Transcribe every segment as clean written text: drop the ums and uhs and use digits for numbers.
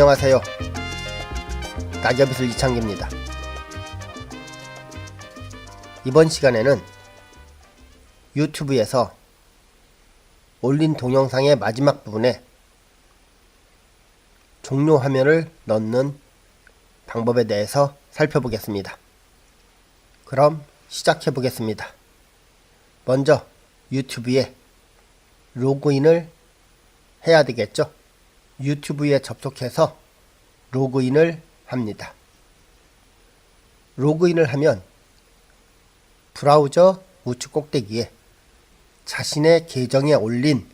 안녕하세요. 낙엽이슬 이창기입니다. 이번 시간에는 유튜브에서 올린 동영상의 마지막 부분에 종료 화면을 넣는 방법에 대해서 살펴보겠습니다. 그럼 시작해 보겠습니다. 먼저 유튜브에 로그인을 해야 되겠죠. 유튜브에 접속해서 로그인을 합니다. 로그인을 하면 브라우저 우측 꼭대기에 자신의 계정에 올린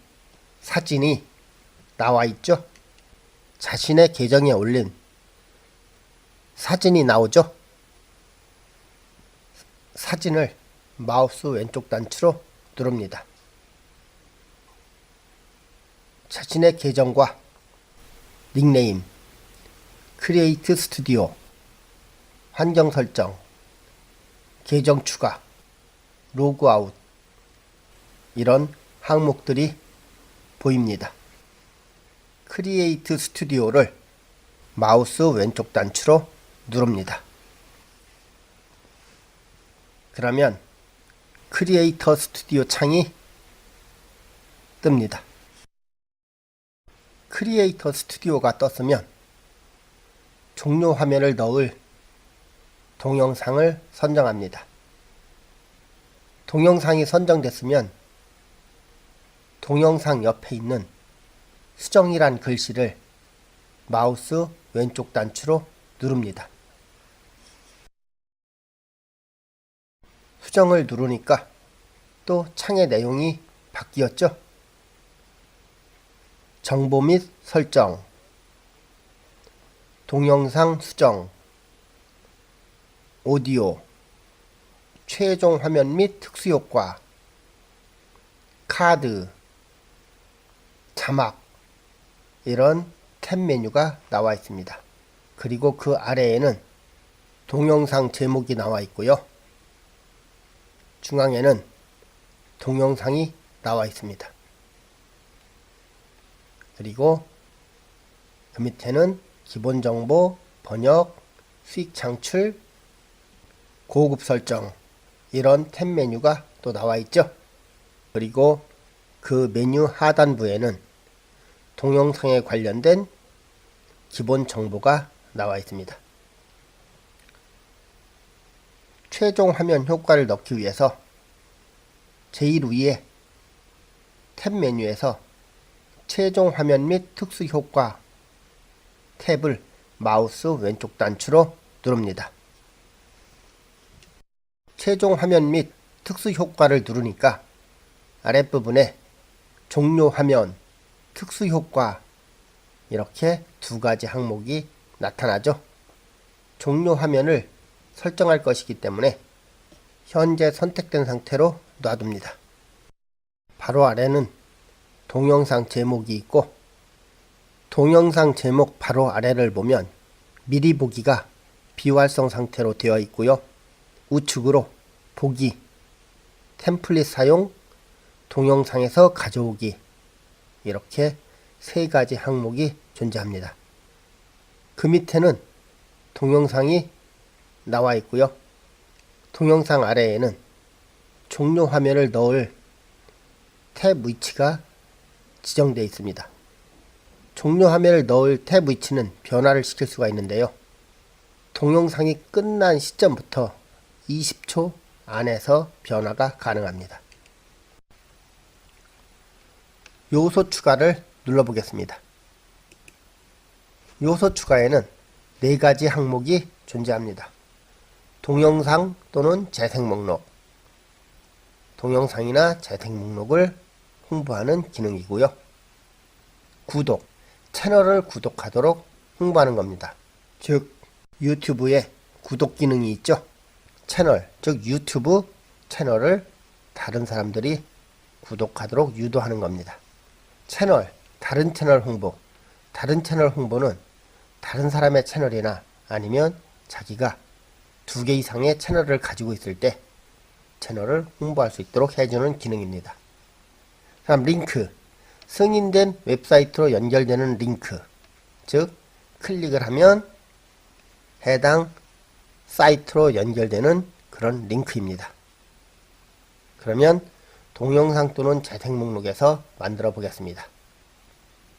사진이 나와 있죠. 자신의 계정에 올린 사진이 나오죠. 사진을 마우스 왼쪽 단추로 누릅니다. 자신의 계정과 닉네임, 크리에이트 스튜디오, 환경 설정, 계정 추가, 로그아웃 이런 항목들이 보입니다. 크리에이트 스튜디오를 마우스 왼쪽 단추로 누릅니다. 그러면 크리에이터 스튜디오 창이 뜹니다. 크리에이터 스튜디오가 떴으면 종료 화면을 넣을 동영상을 선정합니다. 동영상이 선정됐으면 동영상 옆에 있는 수정이란 글씨를 마우스 왼쪽 단추로 누릅니다. 수정을 누르니까 또 창의 내용이 바뀌었죠? 정보 및 설정, 동영상 수정, 오디오, 최종 화면 및 특수효과, 카드, 자막 이런 탭 메뉴가 나와 있습니다. 그리고 그 아래에는 동영상 제목이 나와 있고요. 중앙에는 동영상이 나와 있습니다. 그리고 그 밑에는 기본 정보, 번역, 수익 창출, 고급 설정 이런 탭 메뉴가 또 나와 있죠. 그리고 그 메뉴 하단부에는 동영상에 관련된 기본 정보가 나와 있습니다. 최종 화면 효과를 넣기 위해서 제일 위에 탭 메뉴에서 최종 화면 및 특수 효과 탭을 마우스 왼쪽 단추로 누릅니다. 최종 화면 및 특수 효과를 누르니까 아랫부분에 종료 화면, 특수 효과 이렇게 두 가지 항목이 나타나죠. 종료 화면을 설정할 것이기 때문에 현재 선택된 상태로 놔둡니다. 바로 아래는 동영상 제목이 있고 동영상 제목 바로 아래를 보면 미리 보기가 비활성 상태로 되어 있고요. 우측으로 보기, 템플릿 사용, 동영상에서 가져오기 이렇게 세 가지 항목이 존재합니다. 그 밑에는 동영상이 나와 있고요. 동영상 아래에는 종료 화면을 넣을 탭 위치가 지정되어 있습니다. 종료 화면을 넣을 탭 위치는 변화를 시킬 수가 있는데요. 동영상이 끝난 시점부터 20초 안에서 변화가 가능합니다. 요소 추가를 눌러보겠습니다. 요소 추가에는 네 가지 항목이 존재합니다. 동영상 또는 재생 목록, 동영상이나 재생 목록을 홍보하는 기능이고요. 구독, 채널을 구독하도록 홍보하는 겁니다. 즉 유튜브에 구독 기능이 있죠. 채널, 즉 유튜브 채널을 다른 사람들이 구독하도록 유도하는 겁니다. 채널, 다른 채널 홍보. 다른 채널 홍보는 다른 사람의 채널이나 아니면 자기가 2개 이상의 채널을 가지고 있을 때 채널을 홍보할 수 있도록 해주는 기능입니다. 다음 링크, 승인된 웹사이트로 연결되는 링크, 즉 클릭을 하면 해당 사이트로 연결되는 그런 링크입니다. 그러면 동영상 또는 재생 목록에서 만들어 보겠습니다.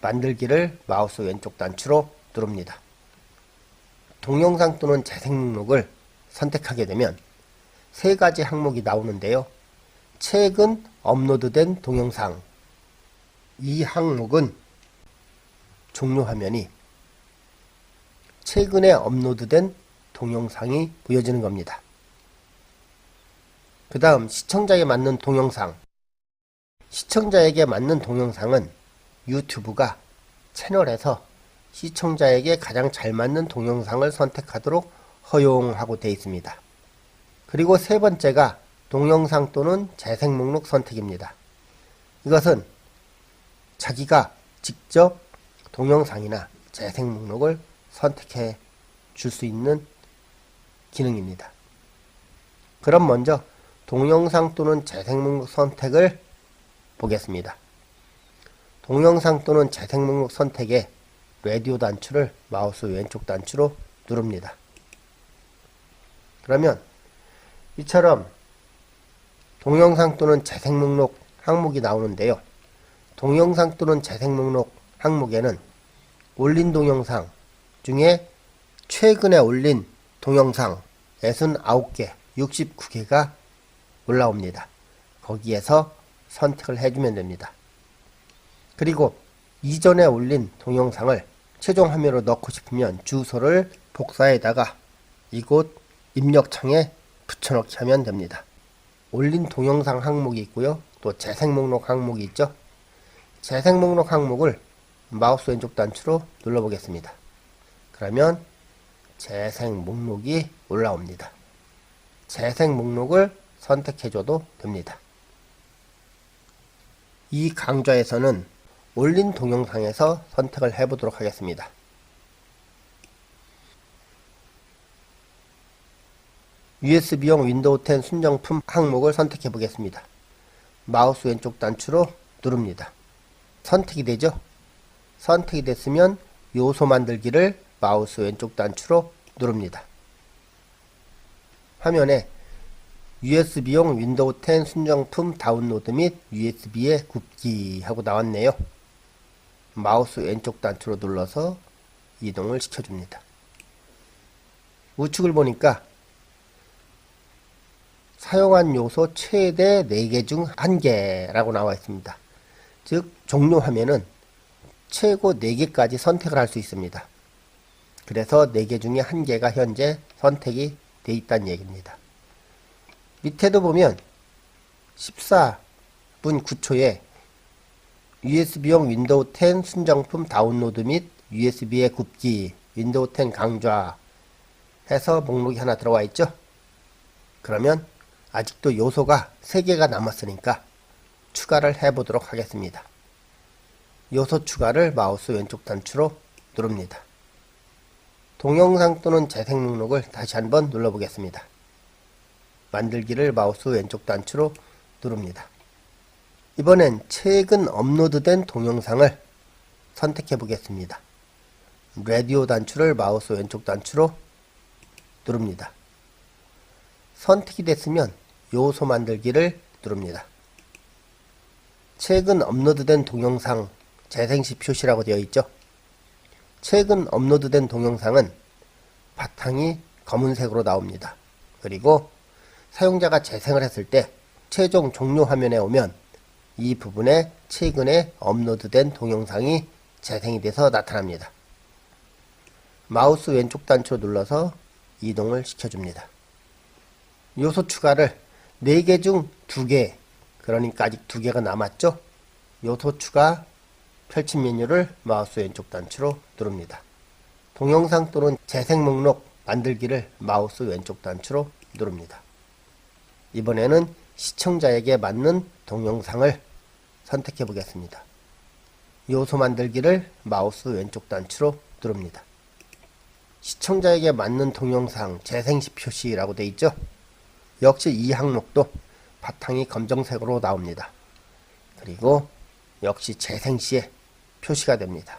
만들기를 마우스 왼쪽 단추로 누릅니다. 동영상 또는 재생 목록을 선택하게 되면 세 가지 항목이 나오는데요. 최근 업로드된 동영상, 이 항목은 종료 화면이 최근에 업로드된 동영상이 보여지는 겁니다. 그 다음 시청자에 맞는 동영상, 시청자에게 맞는 동영상은 유튜브가 채널에서 시청자에게 가장 잘 맞는 동영상을 선택하도록 허용하고 되어 있습니다. 그리고 세 번째가 동영상 또는 재생 목록 선택입니다. 이것은 자기가 직접 동영상이나 재생 목록을 선택해 줄 수 있는 기능입니다. 그럼 먼저 동영상 또는 재생 목록 선택을 보겠습니다. 동영상 또는 재생 목록 선택에 라디오 단추를 마우스 왼쪽 단추로 누릅니다. 그러면 이처럼 동영상 또는 재생 목록 항목이 나오는데요. 동영상 또는 재생 목록 항목에는 올린 동영상 중에 최근에 올린 동영상 69개, 69개가 올라옵니다. 거기에서 선택을 해주면 됩니다. 그리고 이전에 올린 동영상을 최종 화면으로 넣고 싶으면 주소를 복사해다가 이곳 입력창에 붙여넣기 하면 됩니다. 올린 동영상 항목이 있고요. 또 재생 목록 항목이 있죠. 재생 목록 항목을 마우스 왼쪽 단추로 눌러보겠습니다. 그러면 재생 목록이 올라옵니다. 재생 목록을 선택해줘도 됩니다. 이 강좌에서는 올린 동영상에서 선택을 해보도록 하겠습니다. USB용 윈도우 10 순정품 항목을 선택해 보겠습니다. 마우스 왼쪽 단추로 누릅니다. 선택이 되죠? 선택이 됐으면 요소 만들기를 마우스 왼쪽 단추로 누릅니다. 화면에 USB용 윈도우 10 순정품 다운로드 및 USB에 굽기 하고 나왔네요. 마우스 왼쪽 단추로 눌러서 이동을 시켜줍니다. 우측을 보니까 사용한 요소 최대 4개 중 1개라고 나와 있습니다. 즉 종료 화면은 최고 4개까지 선택을 할 수 있습니다. 그래서 4개 중에 1개가 현재 선택이 되어 있다는 얘기입니다. 밑에도 보면 14분 9초에 USB용 윈도우 10 순정품 다운로드 및 USB에 굽기 윈도우 10 강좌 해서 목록이 하나 들어와 있죠. 그러면 아직도 요소가 3개가 남았으니까 추가를 해보도록 하겠습니다. 요소 추가를 마우스 왼쪽 단추로 누릅니다. 동영상 또는 재생 목록을 다시 한번 눌러보겠습니다. 만들기를 마우스 왼쪽 단추로 누릅니다. 이번엔 최근 업로드된 동영상을 선택해 보겠습니다. 라디오 단추를 마우스 왼쪽 단추로 누릅니다. 선택이 됐으면 요소 만들기를 누릅니다. 최근 업로드된 동영상 재생시 표시라고 되어 있죠. 최근 업로드된 동영상은 바탕이 검은색으로 나옵니다. 그리고 사용자가 재생을 했을 때 최종 종료 화면에 오면 이 부분에 최근에 업로드된 동영상이 재생이 돼서 나타납니다. 마우스 왼쪽 단추로 눌러서 이동을 시켜줍니다. 요소 추가를 4개 중 2개, 그러니까 아직 2개가 남았죠? 요소 추가 펼침 메뉴를 마우스 왼쪽 단추로 누릅니다. 동영상 또는 재생 목록 만들기를 마우스 왼쪽 단추로 누릅니다. 이번에는 시청자에게 맞는 동영상을 선택해 보겠습니다. 요소 만들기를 마우스 왼쪽 단추로 누릅니다. 시청자에게 맞는 동영상 재생시 표시라고 되어 있죠? 역시 이 항목도 바탕이 검정색으로 나옵니다. 그리고 역시 재생시에 표시가 됩니다.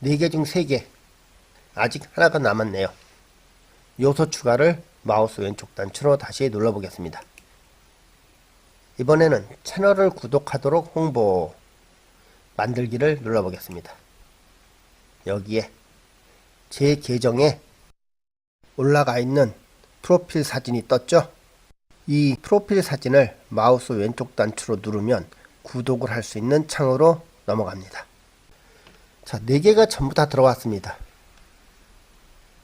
4개 중 3개. 아직 하나가 남았네요. 요소 추가를 마우스 왼쪽 단추로 다시 눌러보겠습니다. 이번에는 채널을 구독하도록 홍보 만들기를 눌러보겠습니다. 여기에 제 계정에 올라가 있는 프로필 사진이 떴죠? 이 프로필 사진을 마우스 왼쪽 단추로 누르면 구독을 할 수 있는 창으로 넘어갑니다. 자, 4개가 전부 다 들어왔습니다.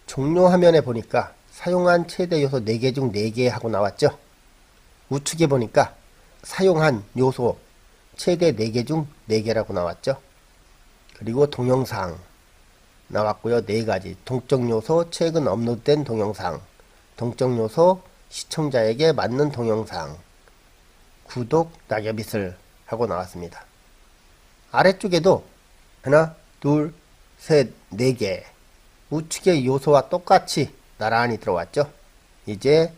종료 화면에 보니까 사용한 최대 요소 4개 중 4개 하고 나왔죠? 우측에 보니까 사용한 요소 최대 4개 중 4개라고 나왔죠? 그리고 동영상 나왔고요. 4가지. 동적 요소, 최근 업로드된 동영상, 동적 요소, 시청자에게 맞는 동영상, 구독, 낙엽이슬 하고 나왔습니다. 아래쪽에도 하나, 둘, 셋, 4개. 우측의 요소와 똑같이 나란히 들어왔죠. 이제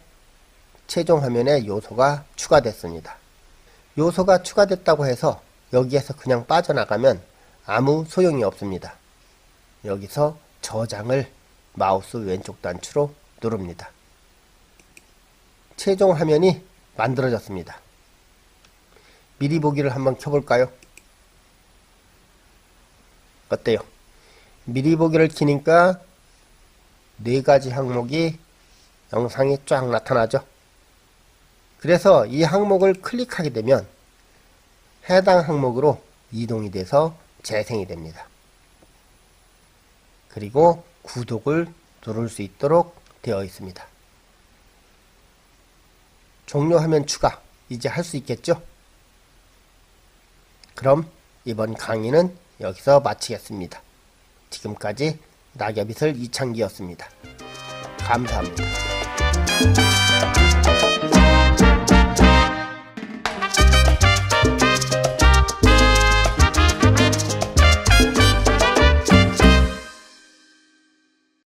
최종 화면에 요소가 추가됐습니다. 요소가 추가됐다고 해서 여기에서 그냥 빠져나가면 아무 소용이 없습니다. 여기서 저장을 마우스 왼쪽 단추로 누릅니다. 최종 화면이 만들어졌습니다. 미리 보기를 한번 켜볼까요? 어때요? 미리 보기를 키니까 4가지 항목이 영상이 쫙 나타나죠. 그래서 이 항목을 클릭하게 되면 해당 항목으로 이동이 돼서 재생이 됩니다. 그리고 구독을 누를 수 있도록 되어 있습니다. 종료화면 추가 이제 할 수 있겠죠? 그럼 이번 강의는 여기서 마치겠습니다. 지금까지 낙엽이슬 이창기였습니다. 감사합니다.